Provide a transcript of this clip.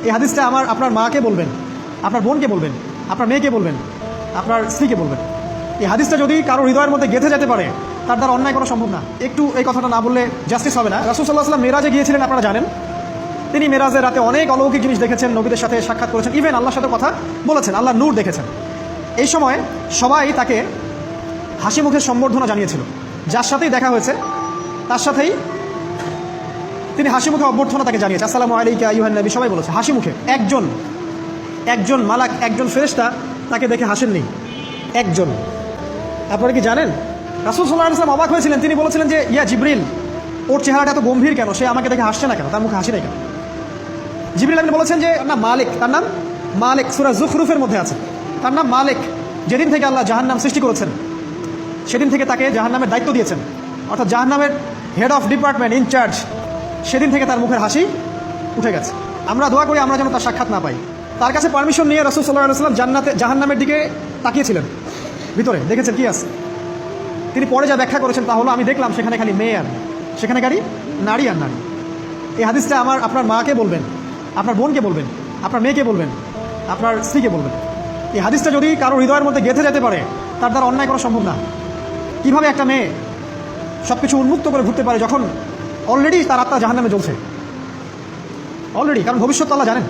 এই হাদিসটা আপনার মাকে বলবেন, আপনার বোনকে বলবেন, আপনার মেয়েকে বলবেন, আপনার স্ত্রীকে বলবেন। এই হাদিসটা যদি কারো হৃদয়ের মধ্যে গেঁথে যেতে পারে, তার দ্বারা অন্যায় করা সম্ভব না। একটু এই কথাটা না বললে জাস্টিস হবে না। রাসূল সাল্লাল্লাহু আলাইহি ওয়াসাল্লাম মেরাজে গিয়েছিলেন, আপনারা জানেন। তিনি মেরাজের রাতে অনেক অলৌকিক জিনিস দেখেছেন, নবীদের সাথে সাক্ষাৎ করেছেন, ইভেন আল্লাহর সাথে কথা বলেছেন, আল্লাহর নূর দেখেছেন। এই সময় সবাই তাকে হাসি মুখে সম্বর্ধনা জানিয়েছিল। যার সাথেই দেখা হয়েছে তার সাথেই তিনি হাসি মুখে অভ্যর্থনা তাকে জানিয়েছে, আসসালামু আলাইকা আইয়ুহান নবী, সবাই বলেছে হাসি মুখে। একজন মালাক, একজন ফেরেশতা তাকে দেখে হাসেননি, একজন। আপনারা কি জানেন? রাসূল সাল্লাল্লাহু আলাইহি ওয়াসাল্লাম অবাক হয়েছিলেন। তিনি বলেছিলেন যে, ইয়া জিবরিল, ওর চেহারাটা এত গম্ভীর কেন? সে আমাকে দেখে হাসছে না কেন? তার মুখে হাসি নেই কেন? জিবরিল আমিন বলেছেন যে না মালিক, তার নাম মালিক, সূরা যুখরুফের মধ্যে আছে, তার নাম মালিক। যেদিন থেকে আল্লাহ জাহান্নাম সৃষ্টি করেছেন, সেদিন থেকে তাকে জাহান্নামের দায়িত্ব দিয়েছেন, অর্থাৎ জাহান্নামের হেড অফ ডিপার্টমেন্ট, ইনচার্জ। সেদিন থেকে তার মুখের হাসি উঠে গেছে। আমরা দোয়া করি আমরা যেন তার সাক্ষাৎ না পাই। তার কাছে পারমিশন নিয়ে রাসূল সাল্লাল্লাহু আলাইহি ওয়াসাল্লাম জাহান্নামের দিকে তাকিয়েছিলেন, ভিতরে দেখেছেন কি আছে। তিনি পরে যা ব্যাখ্যা করেছেন তা হলো, আমি দেখলাম সেখানে খালি মেয়ে আর সেখানে খালি নারী আর নারী। এই হাদিসটা আপনার মাকে বলবেন, আপনার বোনকে বলবেন, আপনার মেয়েকে বলবেন, আপনার স্ত্রীকে বলবেন। এই হাদিসটা যদি কারো হৃদয়ের মধ্যে গেঁথে যেতে পারে, তার দ্বারা অন্যায় করা সম্ভব না। কীভাবে একটা মেয়ে সব কিছু উন্মুক্ত করে ঘুরতে পারে যখন অলরেডি তার আত্মা জাহান্নামে জ্বলছে, অলরেডি, কারণ ভবিষ্যৎ আল্লাহ জানেন।